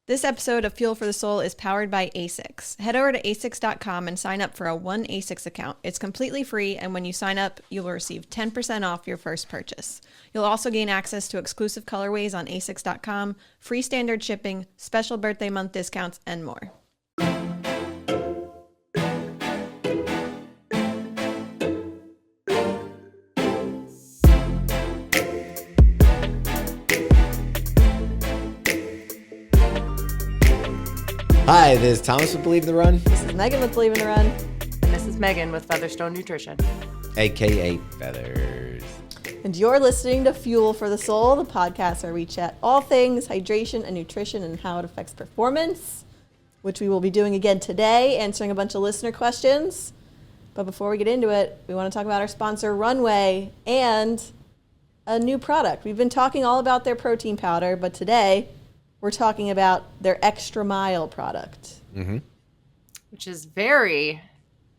This episode of Fuel for the Soul is powered by ASICS. Head over to asics.com and sign up for a one ASICS account. It's completely free, and when you sign up, you will receive 10% off your first purchase. You'll also gain access to exclusive colorways on asics.com, free standard shipping, special birthday month discounts, and more. Hi, this is Thomas with Believe in the Run. This is Meghann with Believe in the Run. And this is Meghann with Featherstone Nutrition. AKA Feathers. And you're listening to Fuel for the Soul, the podcast where we chat all things hydration and nutrition and how it affects performance, which we will be doing again today, answering a bunch of listener questions. But before we get into it, we want to talk about our sponsor, RNWY, and a new product. We've been talking all about their protein powder, but today we're talking about their Extra Mile product. Mm-hmm. Which is very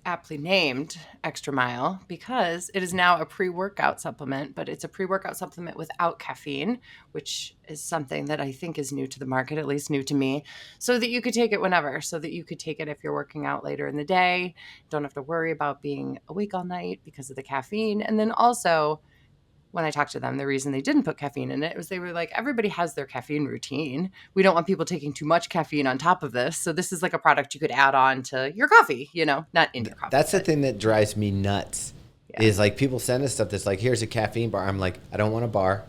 aptly named Extra Mile because it is now a pre-workout supplement, but it's a pre-workout supplement without caffeine, which is something that I think is new to the market, at least new to me, so that you could take it whenever, so that you could take it if you're working out later in the day, don't have to worry about being awake all night because of the caffeine. And then also, when I talked to them, the reason they didn't put caffeine in it was they were like, everybody has their caffeine routine. We don't want people taking too much caffeine on top of this. So this is like a product you could add on to your coffee, you know, not in your coffee. That's the thing that drives me nuts is like people send us stuff that's like, here's a caffeine bar. I'm like, I don't want a bar.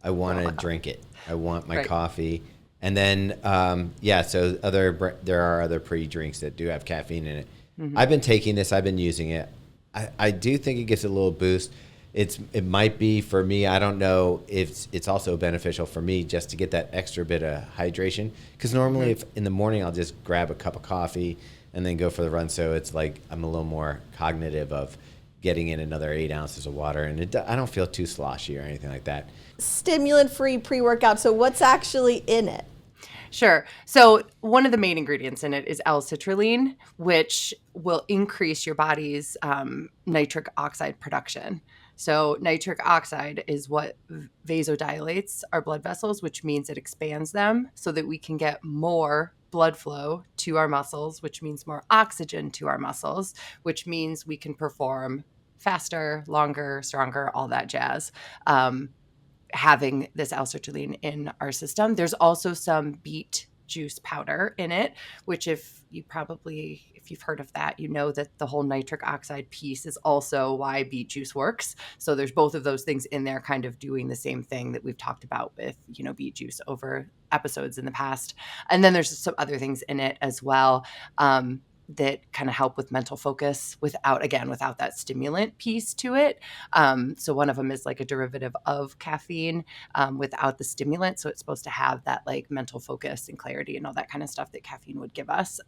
I want to drink it. I want my coffee. And then, so there are other pre-drinks that do have caffeine in it. Mm-hmm. I've been taking this. I've been using it. I do think it gets a little boost. It might be for me. I don't know if it's also beneficial for me just to get that extra bit of hydration. Because normally, if in the morning I'll just grab a cup of coffee and then go for the run. So it's like I'm a little more cognitive of getting in another 8 ounces of water, and I don't feel too sloshy or anything like that. Stimulant-free pre-workout. So what's actually in it? Sure. So one of the main ingredients in it is L-citrulline, which will increase your body's nitric oxide production. So nitric oxide is what vasodilates our blood vessels, which means it expands them so that we can get more blood flow to our muscles, which means more oxygen to our muscles, which means we can perform faster, longer, stronger, all that jazz. Having this L-citrulline in our system. There's also some beet juice powder in it, which if you've heard of that, you know that the whole nitric oxide piece is also why beet juice works. So there's both of those things in there kind of doing the same thing that we've talked about with, beet juice over episodes in the past. And then there's some other things in it as well that kind of help with mental focus without that stimulant piece to it. So one of them is like a derivative of caffeine without the stimulant. So it's supposed to have that like mental focus and clarity and all that kind of stuff that caffeine would give us.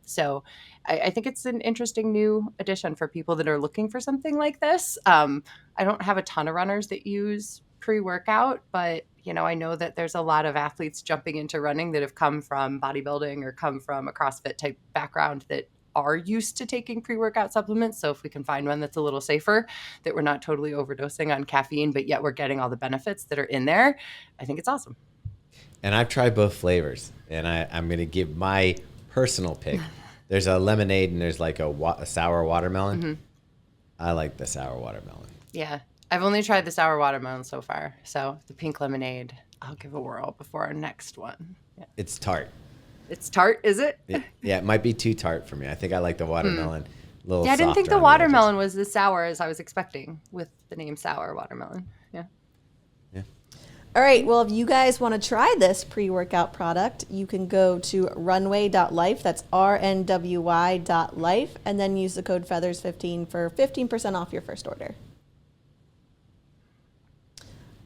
So I think it's an interesting new addition for people that are looking for something like this. I don't have a ton of runners that use pre-workout, but I know that there's a lot of athletes jumping into running that have come from bodybuilding or come from a CrossFit type background that are used to taking pre-workout supplements. So if we can find one that's a little safer, that we're not totally overdosing on caffeine, but yet we're getting all the benefits that are in there, I think it's awesome. And I've tried both flavors, and I'm going to give my personal pick. There's a lemonade and there's like a sour watermelon. Mm-hmm. I like the sour watermelon. Yeah. I've only tried the sour watermelon so far. So the pink lemonade, I'll give a whirl before our next one. Yeah. It's tart. It's tart, is it? It might be too tart for me. I think I like the watermelon a little I didn't think softer the watermelon was as sour as I was expecting with the name sour watermelon. Yeah. All right. Well, if you guys want to try this pre-workout product, you can go to runway.life. That's RNWY.life. And then use the code FEATHERS15 for 15% off your first order.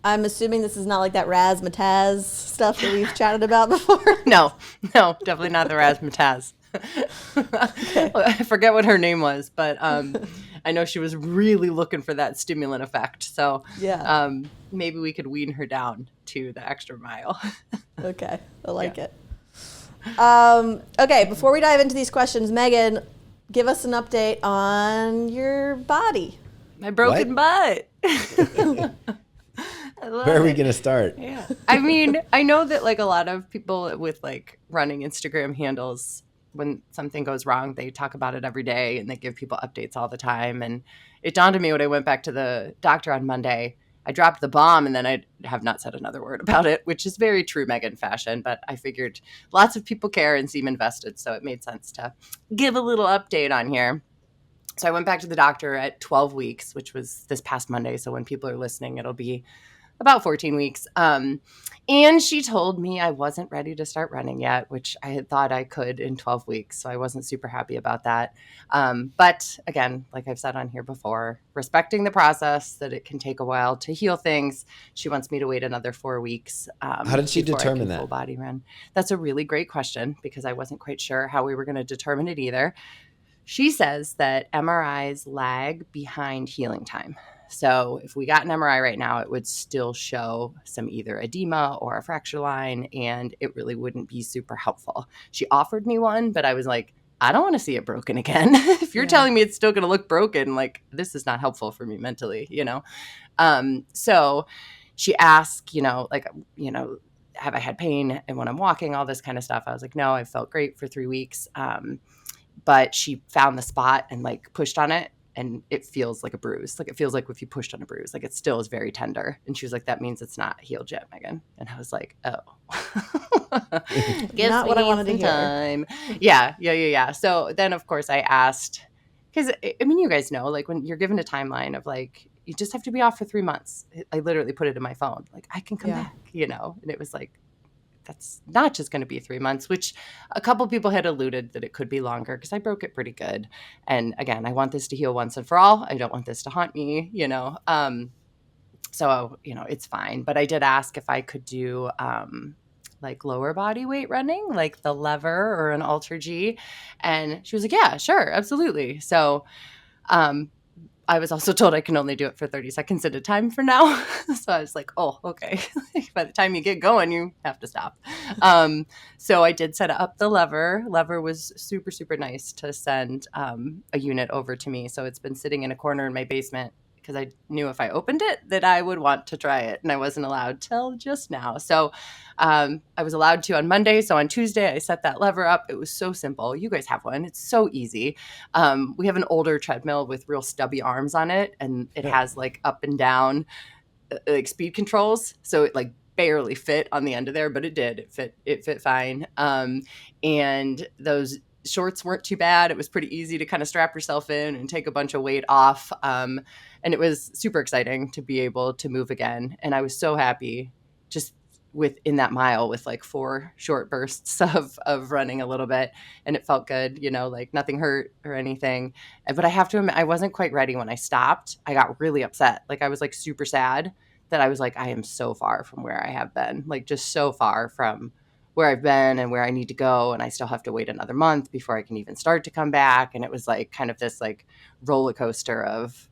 I'm assuming this is not like that razzmatazz stuff that we've chatted about before. No, definitely not the razzmatazz. Okay. I forget what her name was, but I know she was really looking for that stimulant effect. So maybe we could wean her down to the Extra Mile. Okay, I like it. Okay, before we dive into these questions, Meghann, give us an update on your body. My broken butt. Where are we going to start? Yeah. I mean, I know that like a lot of people with like running Instagram handles, when something goes wrong, they talk about it every day and they give people updates all the time. And it dawned on me when I went back to the doctor on Monday, I dropped the bomb and then I have not said another word about it, which is very true Meghann fashion. But I figured lots of people care and seem invested. So it made sense to give a little update on here. So I went back to the doctor at 12 weeks, which was this past Monday. So when people are listening, it'll be about 14 weeks. And she told me I wasn't ready to start running yet, which I had thought I could in 12 weeks. So I wasn't super happy about that. But again, like I've said on here before, respecting the process that it can take a while to heal things. She wants me to wait another 4 weeks. How did she determine that? Full body run. That's a really great question because I wasn't quite sure how we were going to determine it either. She says that MRIs lag behind healing time. So if we got an MRI right now, it would still show some either edema or a fracture line, and it really wouldn't be super helpful. She offered me one, but I was like, I don't want to see it broken again. If you're telling me it's still going to look broken, like this is not helpful for me mentally, you know? So she asked, have I had pain and when I'm walking, all this kind of stuff. I was like, no, I felt great for 3 weeks. But she found the spot and like pushed on it. And it feels like a bruise. Like it feels like if you pushed on a bruise, like it still is very tender. And she was like, that means it's not healed yet, Meghann. And I was like, oh. Not what I wanted to hear. Yeah. So then, of course, I asked, because, I mean, you guys know, like when you're given a timeline of like, you just have to be off for 3 months. I literally put it in my phone. Like, I can come back, And it was like, that's not just going to be 3 months, which a couple people had alluded that it could be longer because I broke it pretty good. And again, I want this to heal once and for all. I don't want this to haunt me, So, it's fine. But I did ask if I could do like lower body weight running, like the lever or an Alter G. And she was like, yeah, sure, absolutely. So I was also told I can only do it for 30 seconds at a time for now. So I was like, oh, okay. By the time you get going, you have to stop. So I did set up the lever. Lever was super, super nice to send a unit over to me. So it's been sitting in a corner in my basement because I knew if I opened it that I would want to try it. And I wasn't allowed till just now. So I was allowed to on Monday. So on Tuesday, I set that lever up. It was so simple. You guys have one. It's so easy. We have an older treadmill with real stubby arms on it. And it has like up and down like speed controls. So it like barely fit on the end of there, but it did. It fit fine. And those shorts weren't too bad. It was pretty easy to kind of strap yourself in and take a bunch of weight off. And it was super exciting to be able to move again. And I was so happy just within that mile with like 4 short bursts of running a little bit. And it felt good, like nothing hurt or anything. But I have to admit, I wasn't quite ready when I stopped. I got really upset. Like I was like super sad that I was like, I am so far from where I have been, like just so far from where I've been and where I need to go. And I still have to wait another month before I can even start to come back. And it was like kind of this like roller coaster of,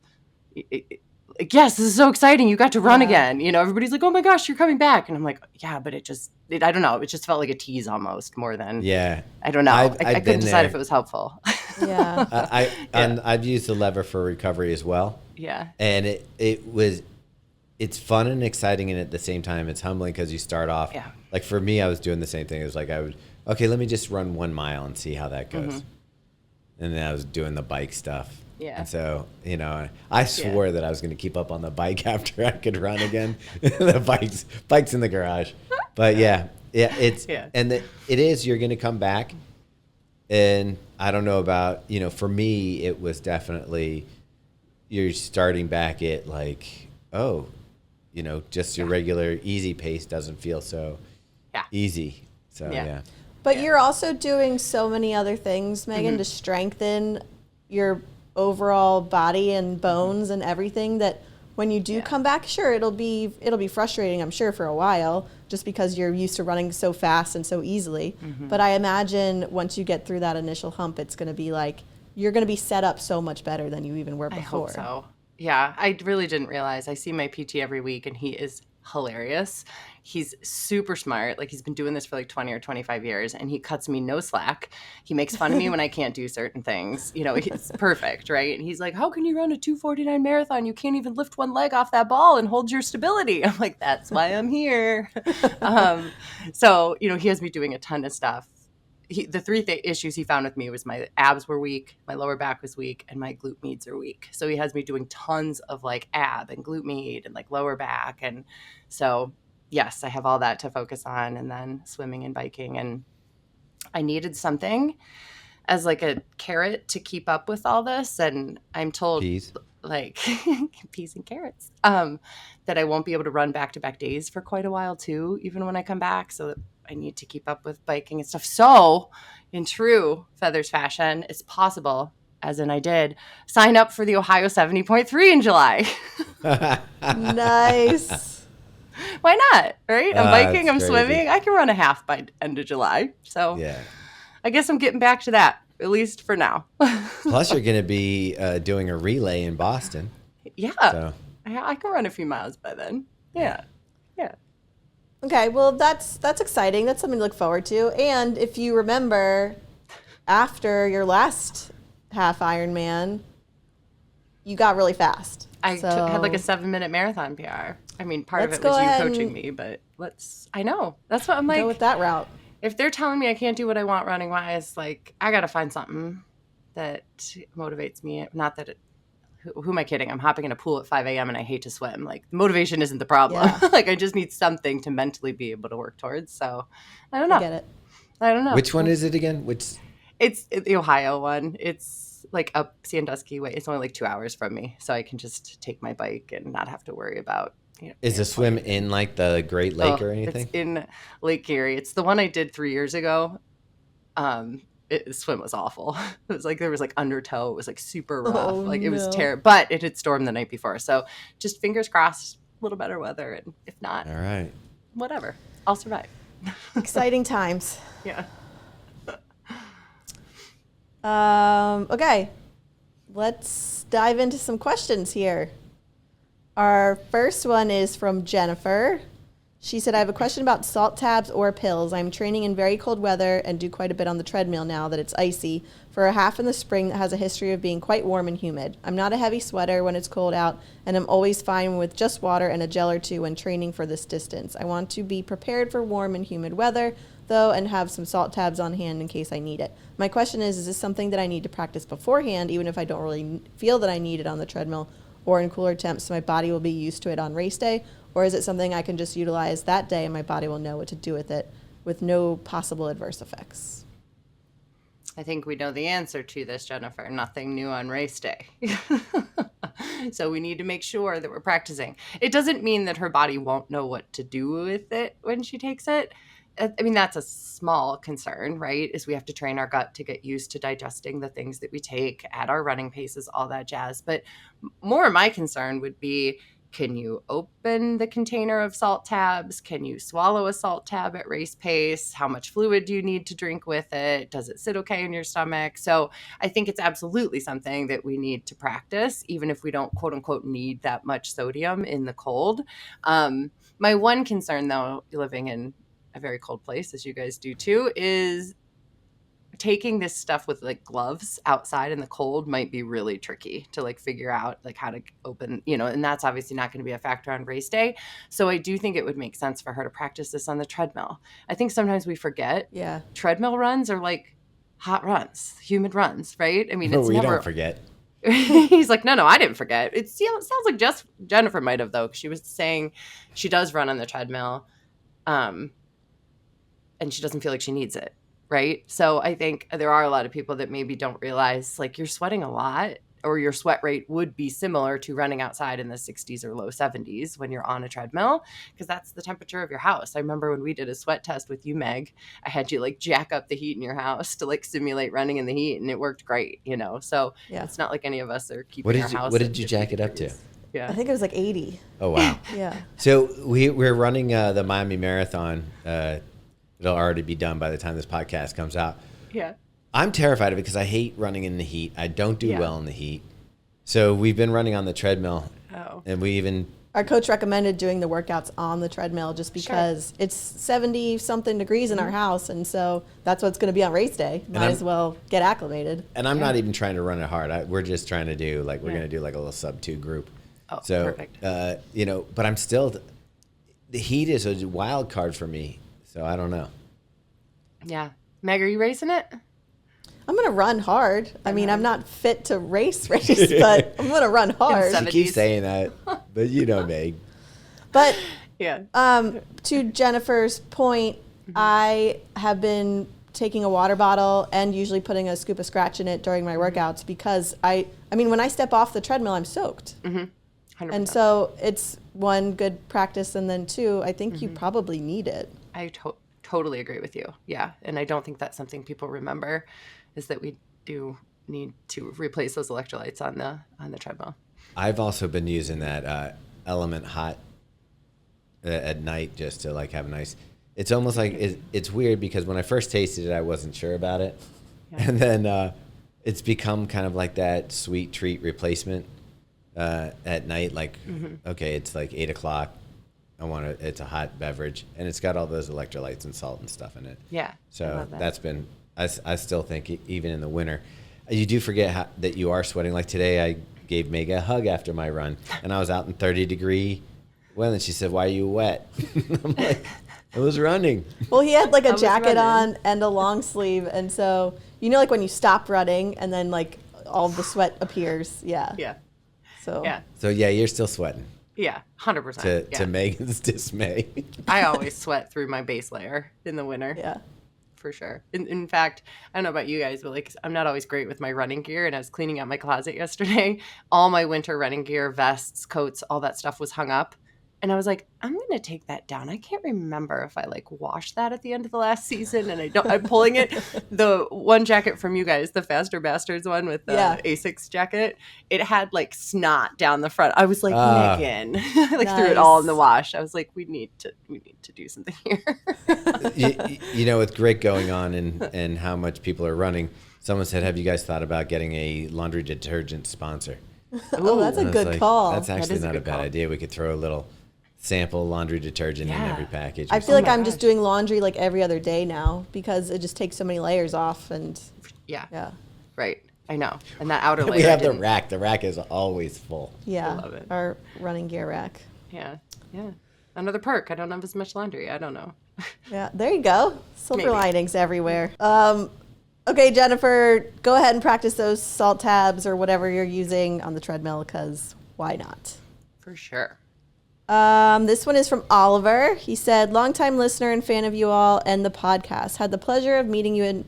yes, this is so exciting. You got to run again. Everybody's like, oh my gosh, you're coming back. And I'm like, yeah, but I don't know. It just felt like a tease almost more than, I don't know. I couldn't decide if it was helpful. Yeah. And I've used the lever for recovery as well. Yeah. And it's fun and exciting. And at the same time, it's humbling because you start off, like for me, I was doing the same thing. It was like, okay, let me just run 1 mile and see how that goes. Mm-hmm. And then I was doing the bike stuff. Yeah. And so, I swore that I was going to keep up on the bike after I could run again. The bike's in the garage. But and it is, you're going to come back. And I don't know about, for me, it was definitely, you're starting back at like, just your regular easy pace doesn't feel so easy. So, yeah. But you're also doing so many other things, Meghann, to strengthen your overall body and bones and everything that when you do come back, sure, it'll be frustrating, I'm sure, for a while, just because you're used to running so fast and so easily. But I imagine once you get through that initial hump, it's going to be like, you're going to be set up so much better than you even were before. I hope so. Yeah, I really didn't realize. I see my PT every week, and he is hilarious. He's super smart. Like, he's been doing this for like 20 or 25 years, and he cuts me no slack. He makes fun of me when I can't do certain things. You know, it's perfect, right? And he's like, how can you run a 2:49 marathon? You can't even lift one leg off that ball and hold your stability. I'm like, that's why I'm here. So, you know, he has me doing a ton of stuff. The three issues he found with me was my abs were weak, my lower back was weak, and my glute medials are weak. So he has me doing tons of like ab and glute med and like lower back. And so, yes, I have all that to focus on, and then swimming and biking. And I needed something as like a carrot to keep up with all this. And I'm told Peas. like peas and carrots, that I won't be able to run back-to-back days for quite a while too, even when I come back. So I need to keep up with biking and stuff. So in true Feathers fashion, it's possible, as in I did, sign up for the Ohio 70.3 in July. Nice. Why not? Right? I'm biking, I'm crazy. swimming. I can run a half by end of July. So Yeah. I guess I'm getting back to that, at least for now. Plus, you're going to be doing a relay in Boston. Yeah. So. I can run a few miles by then. Yeah. Yeah. Okay, well, that's exciting. That's something to look forward to. And if you remember, after your last half Ironman, you got really fast. I had like a 7-minute marathon PR. I mean, part of Let's it was go you ahead coaching and- me, but I know. That's what I'm like. Go with that route. If they're telling me I can't do what I want running wise, like, I got to find something that motivates me. Not that who am I kidding? I'm hopping in a pool at 5 a.m. and I hate to swim. Like, motivation isn't the problem. Yeah. Like, I just need something to mentally be able to work towards. So I don't know. I get it. I don't know. Which one is it again? It's the Ohio one. It's like up Sandusky way. It's only like 2 hours from me. So I can just take my bike and not have to worry about, you know. Is the swim in like the Great Lake or anything? It's in Lake Erie. It's the one I did 3 years ago. The swim was awful. It was like there was like undertow. It was like super rough. Oh, like it was no. terrible. But it had stormed the night before. So just fingers crossed, a little better weather. And if not, All right. whatever. I'll survive. Exciting times. Yeah. Okay, let's dive into some questions here. Our first one is from Jennifer. She said, I have a question about salt tabs or pills. I'm training in very cold weather and do quite a bit on the treadmill now that it's icy for a half in the spring that has a history of being quite warm and humid. I'm not a heavy sweater when it's cold out, and I'm always fine with just water and a gel or two when training for this distance. I want to be prepared for warm and humid weather, though, and have some salt tabs on hand in case I need it. My question is this something that I need to practice beforehand, even if I don't really feel that I need it on the treadmill or in cooler temps, so my body will be used to it on race day? Or is it something I can just utilize that day and my body will know what to do with it with no possible adverse effects? I think we know the answer to this, Jennifer. Nothing new on race day. So we need to make sure that we're practicing. It doesn't mean that her body won't know what to do with it when she takes it. I mean, that's a small concern, right? Is we have to train our gut to get used to digesting the things that we take at our running paces, all that jazz. But more my concern would be, can you open the container of salt tabs? Can you swallow a salt tab at race pace? How much fluid do you need to drink with it? Does it sit okay in your stomach? So I think it's absolutely something that we need to practice, even if we don't, quote unquote, need that much sodium in the cold. My one concern, though, living in a very cold place, as you guys do too, is taking this stuff with like gloves outside in the cold might be really tricky to like figure out like how to open, you know, and that's obviously not going to be a factor on race day. So I do think it would make sense for her to practice this on the treadmill. I think sometimes we forget treadmill runs are like hot runs, humid runs, right? I mean, it's we never. Don't forget. He's like, no, I didn't forget. It sounds like just Jennifer might have, though, because she was saying she does run on the treadmill, and she doesn't feel like she needs it. Right. So I think there are a lot of people that maybe don't realize like you're sweating a lot, or your sweat rate would be similar to running outside in the 60s or low 70s when you're on a treadmill, because that's the temperature of your house. I remember when we did a sweat test with you, Meg, I had you like jack up the heat in your house to like simulate running in the heat, and it worked great, you know. So it's not like any of us are keeping our house. What did you jack it up to? Yeah. I think it was like 80. Oh, wow. Yeah. So we're running the Miami Marathon. It'll already be done by the time this podcast comes out. Yeah. I'm terrified of it because I hate running in the heat. I don't do well in the heat. So we've been running on the treadmill. Oh. And we even Our coach recommended doing the workouts on the treadmill just because it's 70 something degrees in our house. And so that's what's going to be on race day. Might as well get acclimated. And I'm not even trying to run it hard. We're just trying to do we're going to do like a little sub 2 group. Oh, so, perfect. But I'm still, the heat is a wild card for me. So I don't know. Yeah. Meg, are you racing it? I'm going to run hard. I mean, I'm not fit to race, but I'm going to run hard. You keep saying that, but you know, Meg. But yeah. To Jennifer's point, I have been taking a water bottle and usually putting a scoop of scratch in it during my workouts because I mean, when I step off the treadmill, I'm soaked. 100%. And so it's one, good practice, and then two, I think you probably need it. I totally agree with you. Yeah. And I don't think that's something people remember is that we do need to replace those electrolytes on the treadmill. I've also been using that Element Hot at night just to have a nice, it's almost like it's weird because when I first tasted it, I wasn't sure about it. Yeah. And then it's become kind of like that sweet treat replacement at night. Okay, it's 8 o'clock. It's a hot beverage and it's got all those electrolytes and salt and stuff in it. Yeah. So that's been, I still think even in the winter, you do forget that you are sweating. Like today, I gave Meghann a hug after my run, and I was out in 30-degree weather, and she said, "Why are you wet?" I'm like, "I was running." Well, he had a jacket on and a long sleeve, and so when you stop running and then all of the sweat appears. Yeah. Yeah. So you're still sweating. Yeah, 100%. To Megan's dismay. I always sweat through my base layer in the winter. Yeah. For sure. In fact, I don't know about you guys, but I'm not always great with my running gear. And I was cleaning out my closet yesterday. All my winter running gear, vests, coats, all that stuff was hung up. And I was like, I'm going to take that down. I can't remember if I washed that at the end of the last season. And I'm pulling it. The one jacket from you guys, the Faster Bastards one with the ASICS jacket, it had snot down the front. I was like, Meghann, nice. Threw it all in the wash. I was like, we need to do something here. With grit going on and how much people are running, someone said, have you guys thought about getting a laundry detergent sponsor? Oh, that's a good call. That's actually not a bad idea. We could throw a little sample laundry detergent in every package. I feel I'm just doing laundry every other day now because it just takes so many layers off and yeah. Right. I know. And that outer layer. We have the rack. The rack is always full. Yeah. I love it. Our running gear rack. Yeah. Yeah. Another perk. I don't have as much laundry. I don't know. Yeah. There you go. Silver linings everywhere. Okay, Jennifer, go ahead and practice those salt tabs or whatever you're using on the treadmill because why not? For sure. This one is from Oliver. He said, longtime listener and fan of you all and the podcast. Had the pleasure of meeting you in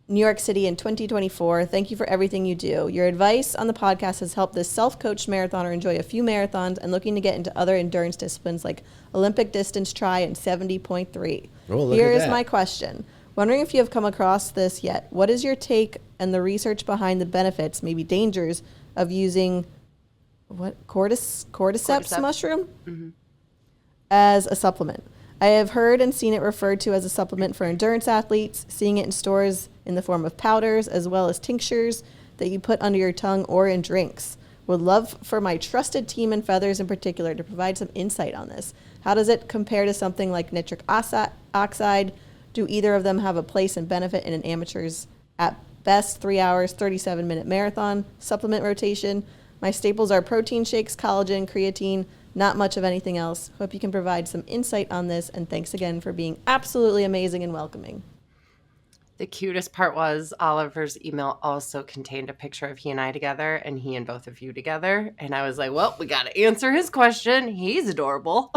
New York City in 2024. Thank you for everything you do. Your advice on the podcast has helped this self-coached marathoner enjoy a few marathons and looking to get into other endurance disciplines like Olympic distance try and 70.3. Oh, Here is my question. Wondering if you have come across this yet. What is your take and the research behind the benefits, maybe dangers, of using Cordyceps mushroom as a supplement? I have heard and seen it referred to as a supplement for endurance athletes, seeing it in stores in the form of powders as well as tinctures that you put under your tongue or in drinks. Would love for my trusted team and Feathers in particular to provide some insight on this. How does it compare to something like nitric oxide? Do either of them have a place and benefit in an amateur's at best 3 hours, 37-minute marathon supplement rotation? My staples are protein shakes, collagen, creatine, not much of anything else. Hope you can provide some insight on this, and thanks again for being absolutely amazing and welcoming. The cutest part was Oliver's email also contained a picture of he and I together and he and both of you together. And I was like, well, we got to answer his question. He's adorable.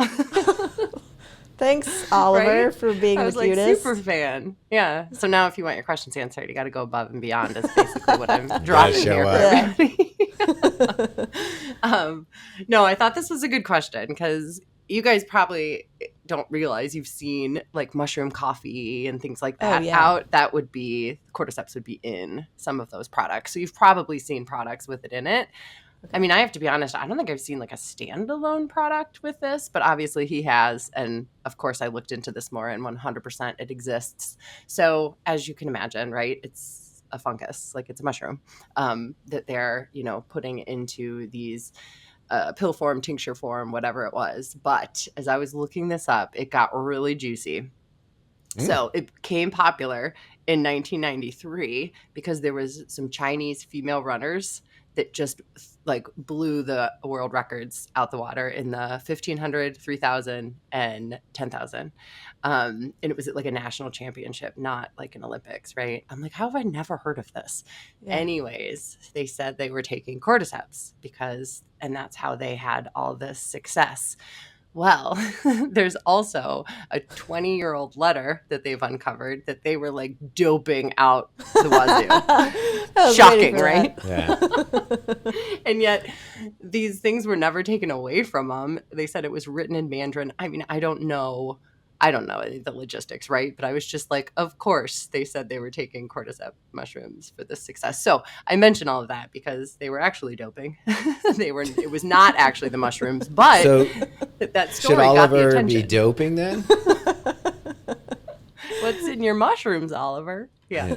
Thanks, Oliver, for being the cutest. I was super fan. Yeah. So now if you want your questions answered, you got to go above and beyond is basically what I'm dropping here for everybody. No, I thought this was a good question because you guys probably don't realize you've seen mushroom coffee and things like that out. That would be, Cordyceps would be in some of those products. So you've probably seen products with it in it. Okay. I mean, I have to be honest, I don't think I've seen a standalone product with this, but obviously he has. And of course I looked into this more and 100% it exists. So as you can imagine, right, it's a fungus, it's a mushroom that they're, putting into these pill form, tincture form, whatever it was. But as I was looking this up, it got really juicy. So it became popular in 1993 because there was some Chinese female runners that just like blew the world records out the water in the 1500, 3000, and 10,000. And it was like a national championship, not like an Olympics, right? I'm like, how have I never heard of this? Yeah. Anyways, they said they were taking cordyceps and that's how they had all this success. Well, there's also a 20-year-old letter that they've uncovered that they were like doping out the wazoo. Shocking, right? Yeah. And yet these things were never taken away from them. They said it was written in Mandarin. I mean, I don't know the logistics, right? But I was just like, of course, they said they were taking cordyceps mushrooms for this success. So I mention all of that because they were actually doping. It was not actually the mushrooms, but so that story got the attention. Should Oliver be doping then? What's in your mushrooms, Oliver? Yeah.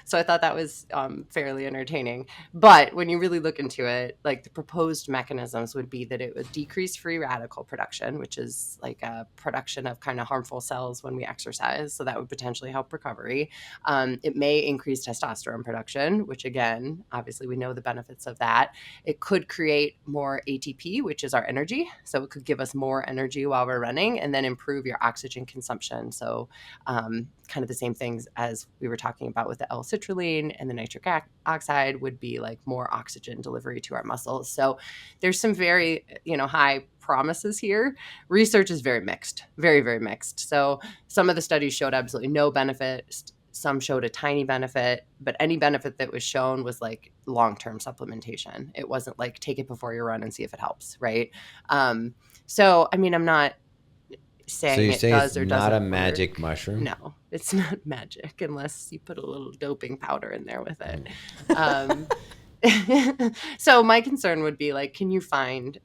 So I thought that was fairly entertaining. But when you really look into it, like the proposed mechanisms would be that it would decrease free radical production, which is like a production of kind of harmful cells when we exercise. So that would potentially help recovery. It may increase testosterone production, which again, obviously we know the benefits of that. It could create more ATP, which is our energy. So it could give us more energy while we're running and then improve your oxygen consumption. So kind of the same things as we were talking about with the L-citrulline and the nitric oxide would be like more oxygen delivery to our muscles. So there's some very, high promises here. Research is very mixed, very, very mixed. So some of the studies showed absolutely no benefit. Some showed a tiny benefit, but any benefit that was shown was like long-term supplementation. It wasn't like take it before you run and see if it helps, right? So, I mean, I'm not saying it does or doesn't. Not a magic mushroom? No, it's not magic unless you put a little doping powder in there with it. So my concern would be like, can you find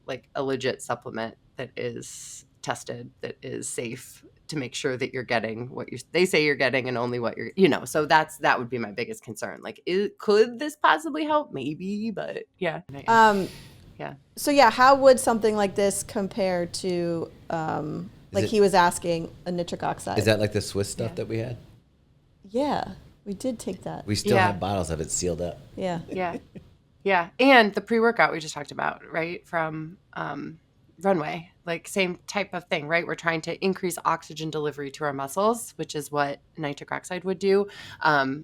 like a legit supplement that is tested, that is safe to make sure that you're getting what they say you're getting and only what you're, so that would be my biggest concern. Like, could this possibly help? Maybe, but yeah. Yeah. So yeah, how would something like this compare to, he was asking, a nitric oxide? Is that like the Swiss stuff that we had? Yeah, we did take that. We still have bottles of it sealed up. Yeah. Yeah. Yeah. And the pre-workout we just talked about, right, from Runway, like same type of thing, right? We're trying to increase oxygen delivery to our muscles, which is what nitric oxide would do.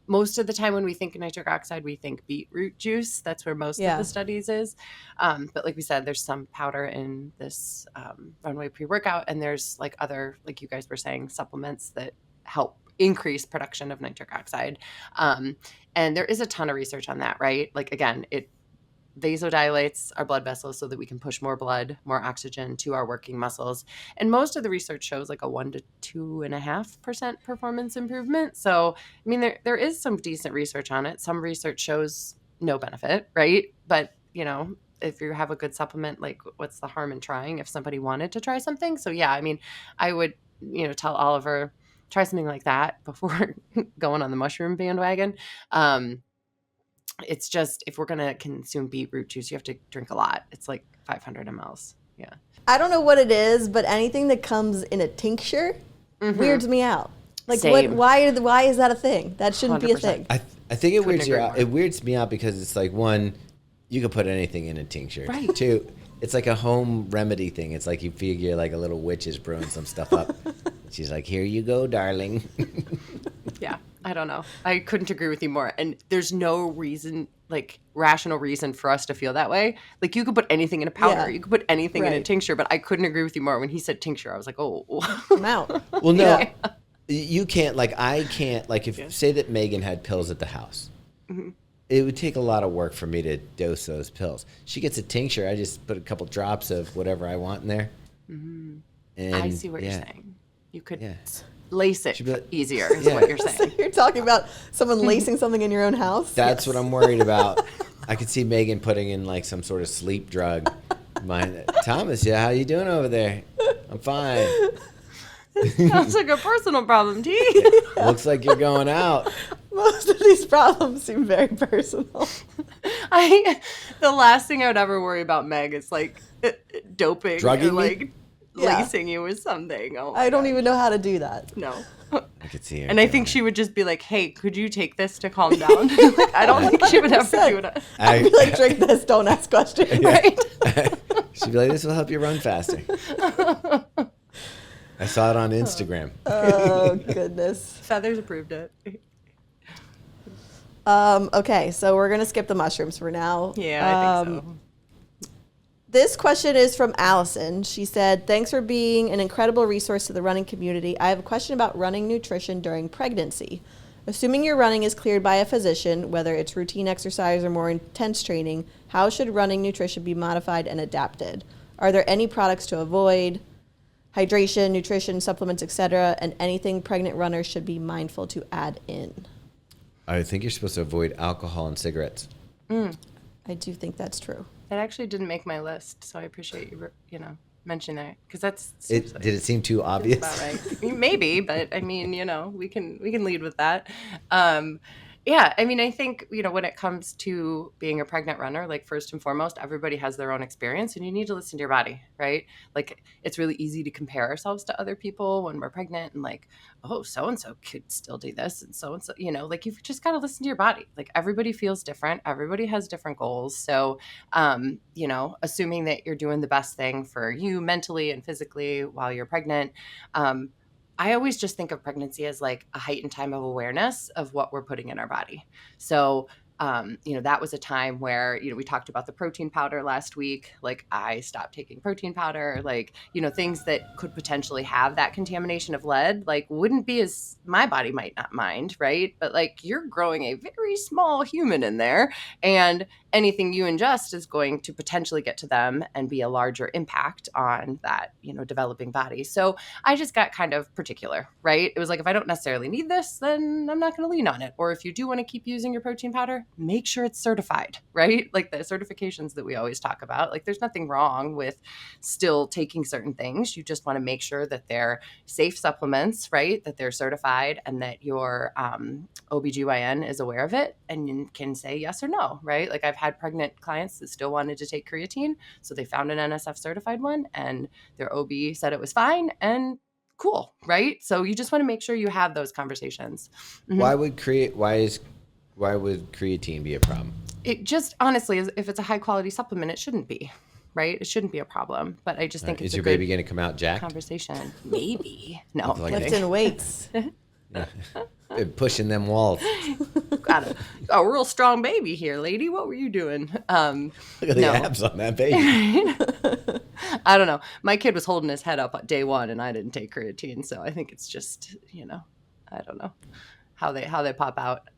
Most of the time when we think of nitric oxide, we think beetroot juice. That's where most of the studies is. But like we said, there's some powder in this Runway pre-workout, and there's like other, like you guys were saying, supplements that help increase production of nitric oxide. And there is a ton of research on that, right? Like, again, it vasodilates our blood vessels so that we can push more blood, more oxygen to our working muscles. And most of the research shows like a 1 to 2.5% performance improvement. So, I mean, there is some decent research on it. Some research shows no benefit, right? But, if you have a good supplement, like what's the harm in trying if somebody wanted to try something? So yeah, I mean, I would, tell Oliver, try something like that before going on the mushroom bandwagon. It's just, if we're going to consume beetroot juice, you have to drink a lot. It's like 500 mLs. Yeah. I don't know what it is, but anything that comes in a tincture weirds me out. Like, why is that a thing? That shouldn't 100%. Be a thing. I think it weirds you out. It weirds me out because it's like, one, you can put anything in a tincture. Right. Two, it's like a home remedy thing. It's like you figure like a little witch is brewing some stuff up. She's like, here you go, darling. Yeah. I don't know. I couldn't agree with you more. And there's no reason, like rational reason for us to feel that way. Like you could put anything in a powder. Yeah. You could put anything in a tincture, but I couldn't agree with you more. When he said tincture, I was like, oh. I'm out. Well, no, you can't, like I can't, like if say that Meghann had pills at the house, it would take a lot of work for me to dose those pills. She gets a tincture. I just put a couple drops of whatever I want in there. Mm-hmm. And I see what you're saying. You could... Yeah. Lace it easier is what you're saying. So you're talking about someone lacing something in your own house? That's what I'm worried about. I could see Meghann putting in like some sort of sleep drug. Thomas, how you doing over there? I'm fine. Sounds like a personal problem, T. Looks like you're going out. Most of these problems seem very personal. The last thing I would ever worry about, Meg, is like doping Drugging or me? like Yeah. lacing you with something. Oh my I don't God. even know how to do that. No. I could see her. And I doing think it. she would just be like, "Hey, could you take this to calm down?" Like, I don't think she would ever do it. I'd be like, drink this, don't ask questions. Right? She'd be like, "This will help you run faster." I saw it on Instagram. Oh, goodness. Feathers approved it. Okay, so we're going to skip the mushrooms for now. Yeah, I think so. This question is from Allison. She said, thanks for being an incredible resource to the running community. I have a question about running nutrition during pregnancy. Assuming your running is cleared by a physician, whether it's routine exercise or more intense training, how should running nutrition be modified and adapted? Are there any products to avoid? Hydration, nutrition, supplements, etc., and anything pregnant runners should be mindful to add in? I think you're supposed to avoid alcohol and cigarettes. I do think that's true. That actually didn't make my list, so I appreciate you, mentioning that because that's Did it seem too obvious? about right. Maybe, but I mean, we can lead with that. Yeah, I mean, I think, when it comes to being a pregnant runner, like first and foremost, everybody has their own experience and you need to listen to your body, right? Like it's really easy to compare ourselves to other people when we're pregnant and like, oh, so-and-so could still do this and so-and-so, like you've just got to listen to your body. Like everybody feels different. Everybody has different goals. So, assuming that you're doing the best thing for you mentally and physically while you're pregnant, I always just think of pregnancy as like a heightened time of awareness of what we're putting in our body. So, that was a time where, we talked about the protein powder last week. Like I stopped taking protein powder, like, things that could potentially have that contamination of lead, like wouldn't be as my body might not mind. Right. But like you're growing a very small human in there and anything you ingest is going to potentially get to them and be a larger impact on that, developing body. So I just got kind of particular, right? It was like, if I don't necessarily need this, then I'm not going to lean on it. Or if you do want to keep using your protein powder, make sure it's certified, right? Like the certifications that we always talk about, like there's nothing wrong with still taking certain things. You just want to make sure that they're safe supplements, right? That they're certified and that your OBGYN is aware of it and can say yes or no, right? Like I've had pregnant clients that still wanted to take creatine. So they found an NSF certified one and their OB said it was fine and cool, right? So you just want to make sure you have those conversations. Mm-hmm. Why would creatine be a problem? It just honestly, if it's a high quality supplement, it shouldn't be, right? It shouldn't be a problem. But I just think it's is your baby going to come out jacked? Conversation. Maybe. No. Like Lifting weights. Pushing them walls. Got a real strong baby here, lady. What were you doing? Look at the abs on that baby. I don't know. My kid was holding his head up at day one, and I didn't take creatine, so I think it's just I don't know how they pop out.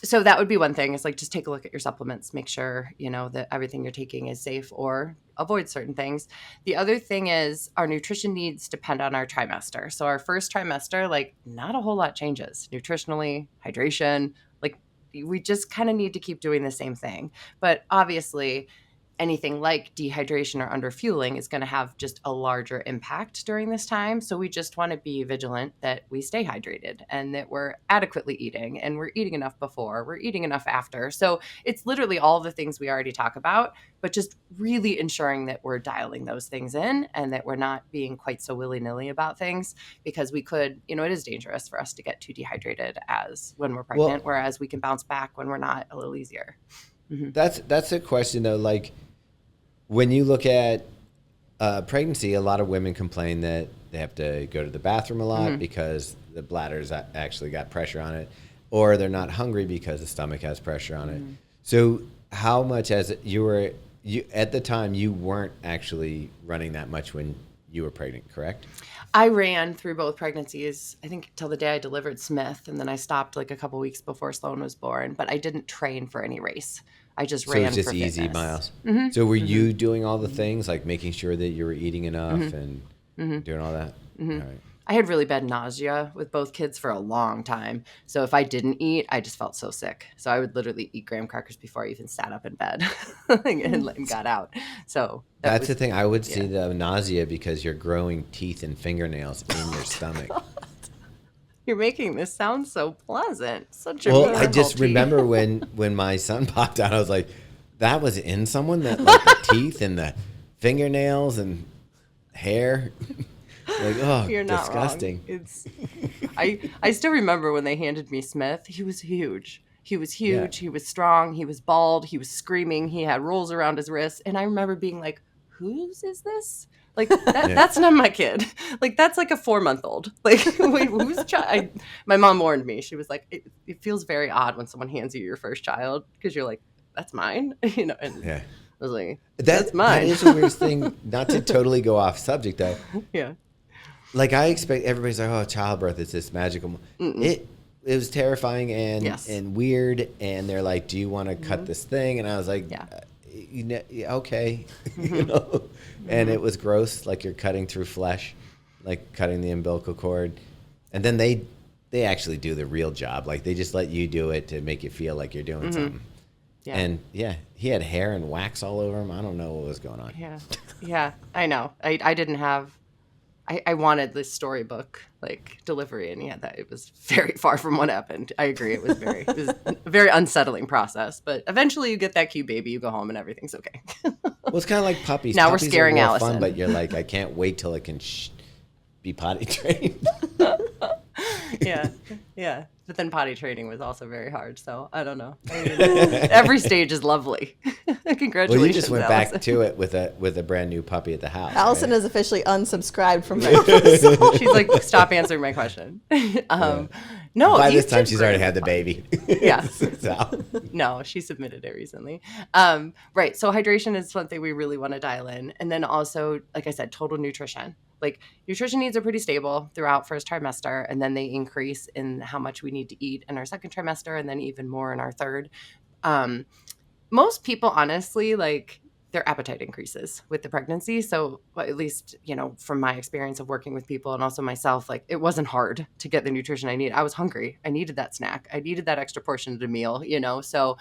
So that would be one thing. Is like just take a look at your supplements, make sure that everything you're taking is safe, or avoid certain things. The other thing is our nutrition needs depend on our trimester. So our first trimester, like not a whole lot changes nutritionally, hydration. Like we just kind of need to keep doing the same thing. But obviously, anything like dehydration or underfueling is going to have just a larger impact during this time. So we just want to be vigilant that we stay hydrated and that we're adequately eating and we're eating enough before, we're eating enough after. So it's literally all the things we already talk about, but just really ensuring that we're dialing those things in and that we're not being quite so willy-nilly about things because we could, it is dangerous for us to get too dehydrated as when we're pregnant, whereas we can bounce back when we're not a little easier. Mm-hmm. That's a question though, like, when you look at pregnancy, a lot of women complain that they have to go to the bathroom a lot because the bladder's actually got pressure on it, or they're not hungry because the stomach has pressure on it. So how much at the time you weren't actually running that much when you were pregnant, correct? I ran through both pregnancies, I think till the day I delivered Smith, and then I stopped like a couple weeks before Sloan was born, but I didn't train for any race. I just ran for fitness. So it's just easy miles. Mm-hmm. So were you doing all the things, like making sure that you were eating enough and doing all that? Mm-hmm. All right. I had really bad nausea with both kids for a long time. So if I didn't eat, I just felt so sick. So I would literally eat graham crackers before I even sat up in bed and got out. So that's the thing. I would see the nausea because you're growing teeth and fingernails in your stomach. You're making this sound so pleasant. Such a Well, I miracle just tea. remember when my son popped out, I was like, that was in someone, that like the teeth and the fingernails and hair. Like, oh, You're not disgusting. wrong. It's I still remember when they handed me Smith. He was huge. He was huge. Yeah. He was strong. He was bald. He was screaming. He had rolls around his wrists. And I remember being like, whose is this? Like that's not my kid. Like that's like a 4-month-old. Like wait, whose child? My mom warned me. She was like, it feels very odd when someone hands you your first child because you're like, that's mine, And Yeah. I was like, That's mine. That is the weirdest thing. Not to totally go off subject though. Yeah. Like I expect everybody's like, oh, childbirth is this magical. It was terrifying and weird. And they're like, do you want to cut this thing? And I was like, okay, And it was gross, like you're cutting through flesh, like cutting the umbilical cord. And then they actually do the real job. Like they just let you do it to make you feel like you're doing something. Yeah. And he had hair and wax all over him. I don't know what was going on. Yeah, I know. I didn't have. I wanted this storybook like delivery, and that it was very far from what happened. I agree. It was a very unsettling process, but eventually you get that cute baby, you go home, and everything's okay. Well, it's kind of like puppies. Now Puppies we're scaring are more Allison. fun, but you're like, I can't wait till it can be potty trained. Yeah. But then potty training was also very hard, so I don't know. I mean, every stage is lovely. Congratulations. Well, you just went Allison. back to it with a brand new puppy at the house. Allison right? is officially unsubscribed from that. She's like, stop answering my question. No, by you this time did she's great. already had the baby. Yeah. So. No, she submitted it recently. Right. So hydration is something we really want to dial in. And then also, like I said, total nutrition. Like nutrition needs are pretty stable throughout first trimester, and then they increase in how much we need to eat in our second trimester, and then even more in our third. Most people, honestly, like their appetite increases with the pregnancy. So at least, from my experience of working with people and also myself, like it wasn't hard to get the nutrition I needed. I was hungry. I needed that snack. I needed that extra portion of the meal, So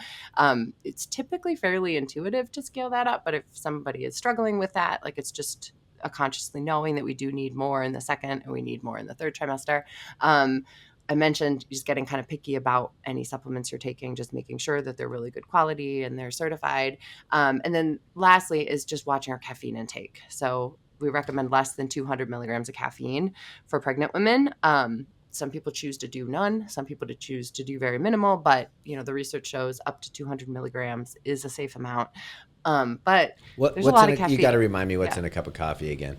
it's typically fairly intuitive to scale that up. But if somebody is struggling with that, like it's just a consciously knowing that we do need more in the second and we need more in the third trimester. I mentioned just getting kind of picky about any supplements you're taking, just making sure that they're really good quality and they're certified. And then lastly is just watching our caffeine intake. So we recommend less than 200 milligrams of caffeine for pregnant women. Some people choose to do none. Some people choose to do very minimal, but the research shows up to 200 milligrams is a safe amount. But there's a lot of caffeine. You got to remind me what's in a cup of coffee again.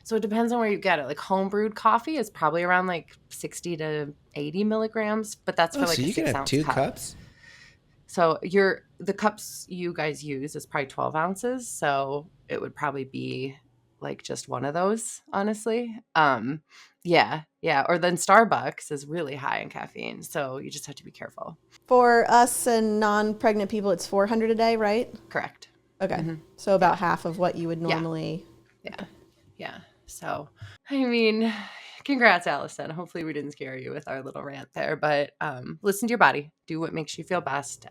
So it depends on where you get it. Like home brewed coffee is probably around like 60 to 80 milligrams, but that's for like so a you 6 can have ounce 2 cup. cups? So the cups you guys use is probably 12 ounces. So it would probably be like just one of those, honestly. Yeah. Or then Starbucks is really high in caffeine. So you just have to be careful. For us and non-pregnant people, it's 400 a day, right? Correct. Okay. Mm-hmm. So about half of what you would normally. Yeah. So, I mean, congrats, Allison. Hopefully we didn't scare you with our little rant there, but listen to your body. Do what makes you feel best.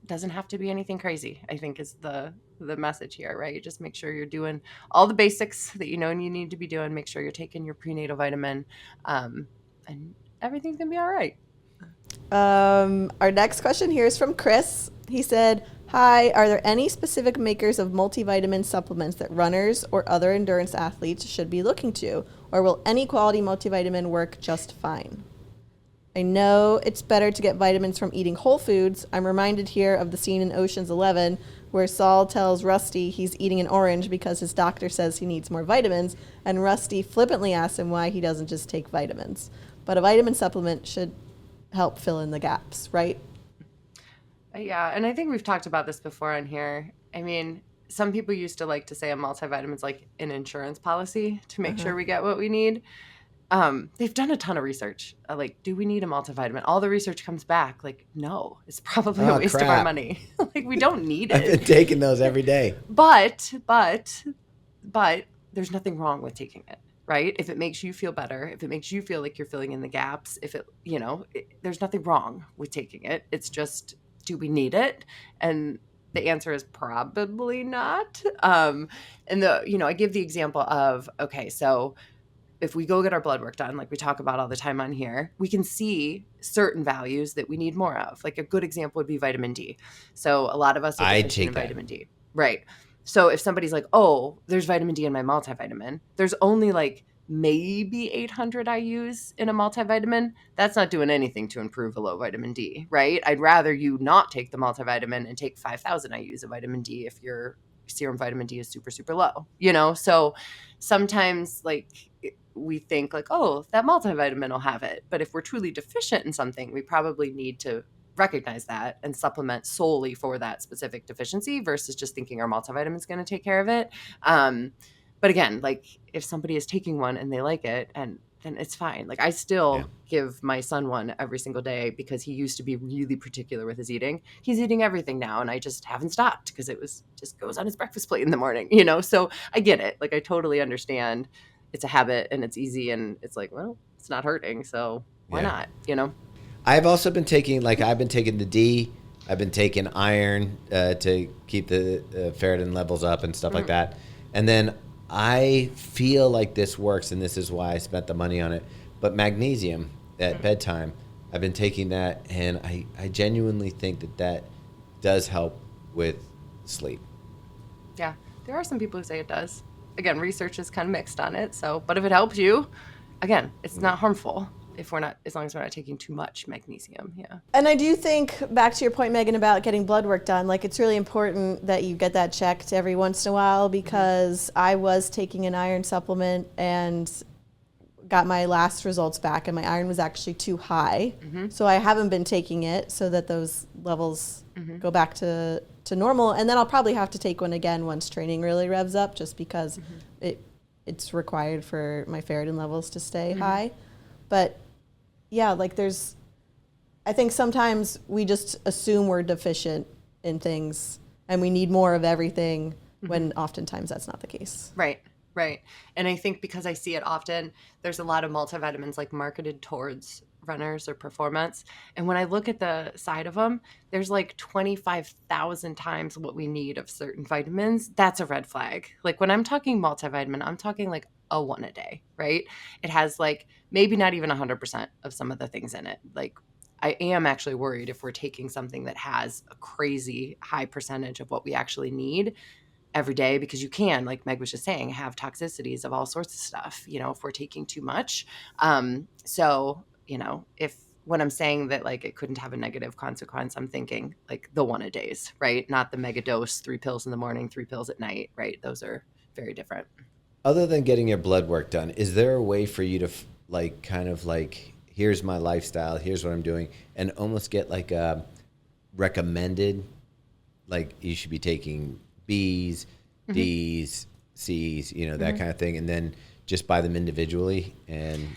Doesn't have to be anything crazy, I think is the message here, right? You just make sure you're doing all the basics that you need to be doing. Make sure you're taking your prenatal vitamin, and everything's going to be all right. Our next question here is from Chris. He said, hi, are there any specific makers of multivitamin supplements that runners or other endurance athletes should be looking to? Or will any quality multivitamin work just fine? I know it's better to get vitamins from eating whole foods. I'm reminded here of the scene in Ocean's 11 where Saul tells Rusty he's eating an orange because his doctor says he needs more vitamins, and Rusty flippantly asks him why he doesn't just take vitamins. But a vitamin supplement should help fill in the gaps, right? Yeah, and I think we've talked about this before on here. I mean, some people used to like to say a multivitamin is like an insurance policy to make sure we get what we need. They've done a ton of research. Like, do we need a multivitamin? All the research comes back like, no, it's probably a waste of our money. Like, we don't need it. I've been taking those every day. But there's nothing wrong with taking it. Right? If it makes you feel better, if it makes you feel like you're filling in the gaps, if it, there's nothing wrong with taking it. It's just, do we need it? And the answer is probably not. And I give the example of, okay, so if we go get our blood work done, like we talk about all the time on here, we can see certain values that we need more of. Like a good example would be vitamin D. So a lot of us are deficient in vitamin D. Right. So if somebody's like, oh, there's vitamin D in my multivitamin, there's only like maybe 800 I use in a multivitamin. That's not doing anything to improve a low vitamin D, right? I'd rather you not take the multivitamin and take 5,000 IUs of vitamin D if your serum vitamin D is super, super low, So sometimes like we think like, oh, that multivitamin will have it. But if we're truly deficient in something, we probably need to recognize that and supplement solely for that specific deficiency versus just thinking our multivitamin is going to take care of it. But again, like if somebody is taking one and they like it, and then it's fine. Like I still give my son one every single day because he used to be really particular with his eating. He's eating everything now, and I just haven't stopped because it was just goes on his breakfast plate in the morning, So I get it. Like I totally understand. It's a habit and it's easy, and it's like, well, it's not hurting, so why not? I've also been taking, I've been taking the D. I've been taking iron to keep the ferritin levels up and stuff like that. And then I feel like this works, and this is why I spent the money on it. But magnesium at bedtime, I've been taking that, and I genuinely think that does help with sleep. Yeah, there are some people who say it does. Again, research is kind of mixed on it. So, but if it helps you, again, it's not harmful as long as we're not taking too much magnesium. Yeah. And I do think, back to your point, Meghann, about getting blood work done, like it's really important that you get that checked every once in a while, because I was taking an iron supplement and got my last results back, and my iron was actually too high. So I haven't been taking it so that those levels go back to normal. And then I'll probably have to take one again once training really revs up, just because it's required for my ferritin levels to stay high. But yeah, like I think sometimes we just assume we're deficient in things and we need more of everything when oftentimes that's not the case. Right. And I think because I see it often, there's a lot of multivitamins like marketed towards runners or performance. And when I look at the side of them, there's like 25,000 times what we need of certain vitamins. That's a red flag. Like when I'm talking multivitamin, I'm talking like a one a day, right? It has like maybe not even 100% of some of the things in it. Like I am actually worried if we're taking something that has a crazy high percentage of what we actually need every day, because you can, like Meg was just saying, have toxicities of all sorts of stuff, if we're taking too much. So, if when I'm saying that like it couldn't have a negative consequence, I'm thinking like the one a days, right? Not the mega dose, 3 pills in the morning, 3 pills at night, right? Those are very different. Other than getting your blood work done, is there a way for you to here's my lifestyle, here's what I'm doing, and almost get like a recommended, like you should be taking B's, D's, C's, that kind of thing, and then just buy them individually? And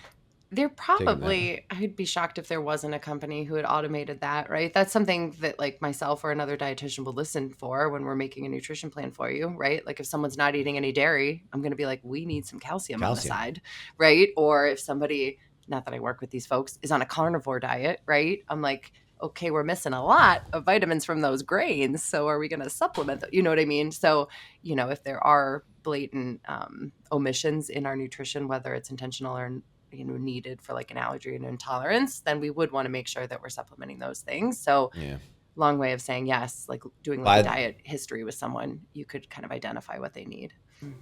there probably, I'd be shocked if there wasn't a company who had automated that, right? That's something that like myself or another dietitian will listen for when we're making a nutrition plan for you, right? Like if someone's not eating any dairy, I'm going to be like, we need some calcium on the side, right? Or if somebody, not that I work with these folks, is on a carnivore diet, right? I'm like, okay, we're missing a lot of vitamins from those grains. So are we going to supplement that? You know what I mean? So, if there are blatant omissions in our nutrition, whether it's intentional or needed for like an allergy and intolerance, then we would want to make sure that we're supplementing those things. So long way of saying yes, like doing like a diet history with someone, you could kind of identify what they need.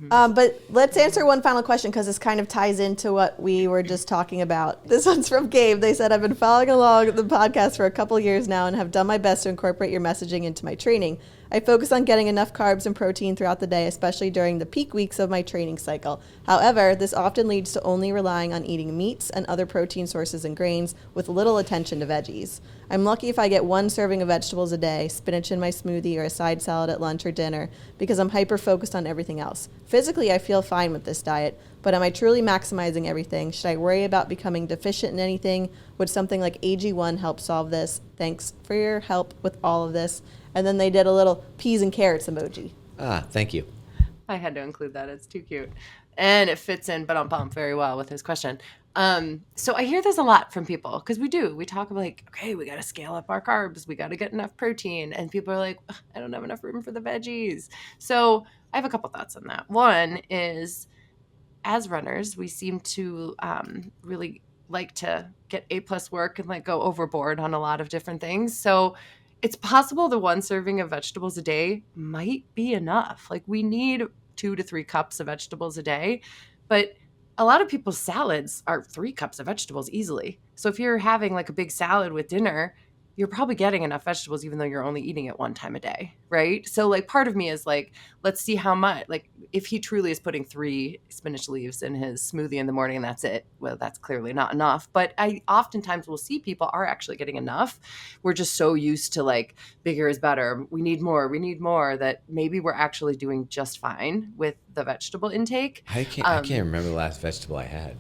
But let's answer one final question, because this kind of ties into what we were just talking about. This one's from Gabe. They said, I've been following along the podcast for a couple years now and have done my best to incorporate your messaging into my training. I focus on getting enough carbs and protein throughout the day, especially during the peak weeks of my training cycle. However, this often leads to only relying on eating meats and other protein sources and grains with little attention to veggies. I'm lucky if I get 1 serving of vegetables a day, spinach in my smoothie, or a side salad at lunch or dinner, because I'm hyper-focused on everything else. Physically, I feel fine with this diet, but am I truly maximizing everything? Should I worry about becoming deficient in anything? Would something like AG1 help solve this? Thanks for your help with all of this. And then they did a little peas and carrots emoji. Thank you. I had to include that. It's too cute. And it fits in but very well with his question. So I hear this a lot from people, because we talk about like, okay, we got to scale up our carbs. We got to get enough protein. And people are like, I don't have enough room for the veggies. So I have a couple thoughts on that. One is, as runners, we seem to really like to get A+ work and like go overboard on a lot of different things. So it's possible the one serving of vegetables a day might be enough. Like we need 2 to 3 cups of vegetables a day, but a lot of people's salads are 3 cups of vegetables easily. So if you're having like a big salad with dinner, you're probably getting enough vegetables even though you're only eating it one time a day, right? So like part of me is like, let's see how much, like if he truly is putting 3 spinach leaves in his smoothie in the morning and that's it, well, that's clearly not enough. But I oftentimes will see people are actually getting enough. We're just so used to like bigger is better. We need more that maybe we're actually doing just fine with the vegetable intake. I can't remember the last vegetable I had.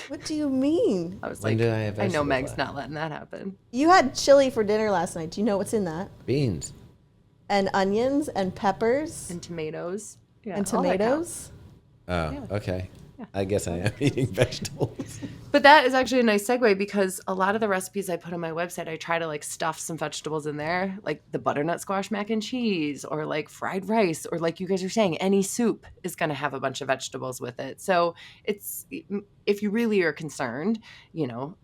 What do you mean? I was When like, did I have I know vegetables Meg's last? not letting that happen. You had chili for dinner last night. Do you know what's in that? Beans. And onions and peppers And tomatoes. Yeah, and all that counts. tomatoes. Oh, okay. I guess I am eating vegetables. But that is actually a nice segue because a lot of the recipes I put on my website, I try to like stuff some vegetables in there, like the butternut squash mac and cheese or like fried rice, or like you guys are saying, any soup is going to have a bunch of vegetables with it. So it's, if you really are concerned, you know,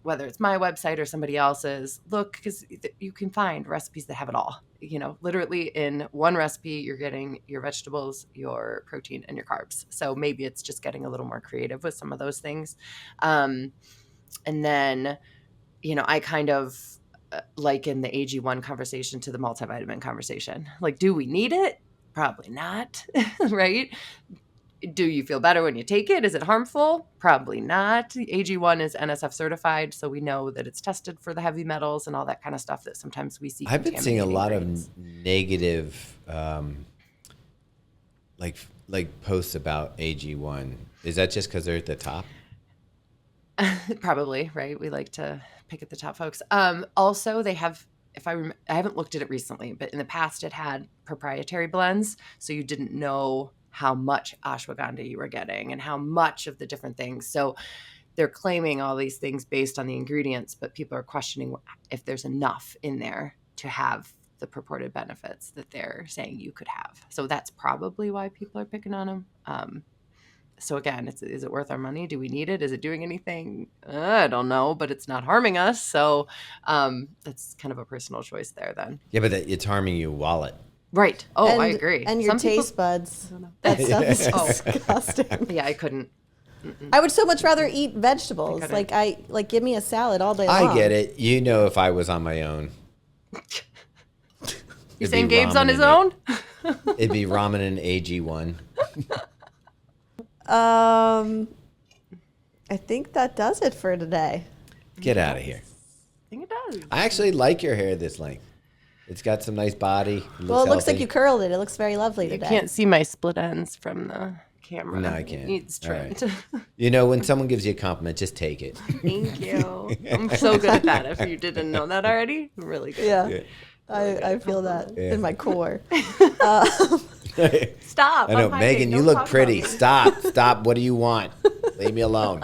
whether it's my website or somebody else's, look, because you can find recipes that have it all. You know, literally in one recipe, you're getting your vegetables, your protein, and your carbs. So maybe it's just getting a little more creative with some of those things. And then, you know, I kind of liken the AG1 conversation to the multivitamin conversation. Like, do we need it? Probably not, right? Do you feel better when you take it? Is it harmful? Probably not. AG1 is NSF certified, so we know that it's tested for the heavy metals and all that kind of stuff that sometimes we see. I've been seeing a lot grains. of negative, like posts about AG1. Is that just because they're at the top? Probably, right? We like to pick at the top folks. Also, they have, I haven't looked at it recently, but in the past it had proprietary blends, so you didn't know how much ashwagandha you were getting and how much of the different things. So they're claiming all these things based on the ingredients, but people are questioning if there's enough in there to have the purported benefits that they're saying you could have. So that's probably why people are picking on them. So again, is it worth our money? Do we need it? Is it doing anything? I don't know, but it's not harming us. So that's kind of a personal choice there then. Yeah, but it's harming your wallet. Right. Oh, And- I agree. And your Some people- taste buds. That stuff is disgusting. Yeah, I couldn't. I would so much rather eat vegetables. I Like give me a salad all day long. I get it. You know, if I was on my own. You it'd saying be Gabe's on ramen his and own? It'd be ramen and AG1. I think that does it for today. Get out of here. I think it does. I actually like your hair this length. It's got some nice body. Well, it looks like you curled it. It looks very lovely You today. can't see my split ends from the camera. No, I can't. It needs All right. trimmed. You know, when someone gives you a compliment, just take it. Thank you. I'm so good at that. If you didn't know that already, I'm really good. Yeah. Yeah. I feel that Yeah. in my core. Stop. I know, I'm hiding. Megan, you Don't look talk pretty. about me. Stop. What do you want? Leave me alone.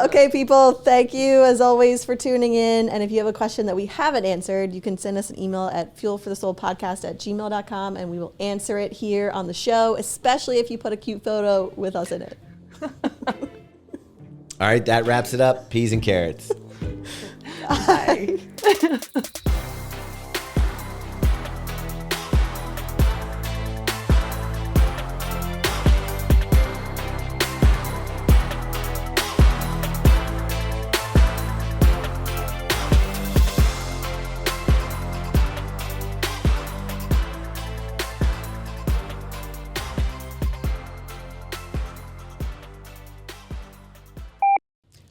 Okay, people, thank you as always for tuning in. And if you have a question that we haven't answered, you can send us an email at fuelforthesoulpodcast@gmail.com and we will answer it here on the show, especially if you put a cute photo with us in it. All right, that wraps it up. Peas and carrots. Bye.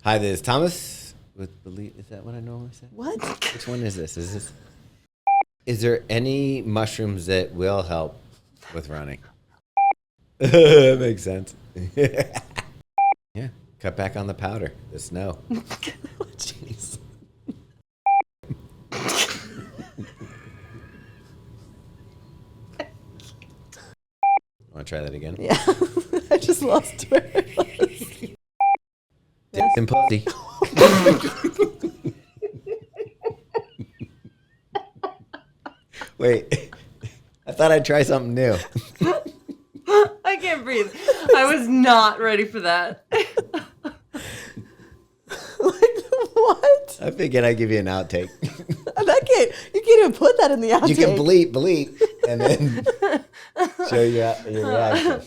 Hi, this is Thomas with Believe. Is that what I normally say? What? Which one is this? Is there any mushrooms that will help with running? That makes sense. Yeah, cut back on the powder, the snow. Jeez. Want to try that again? Yeah. I just lost where it was. Dicks and pussy. Wait, I thought I'd try something new. breathe. I was not ready for that. What? I figured I'd give you an outtake. You can't even put that in the outtake. You can bleep, and then show your reaction.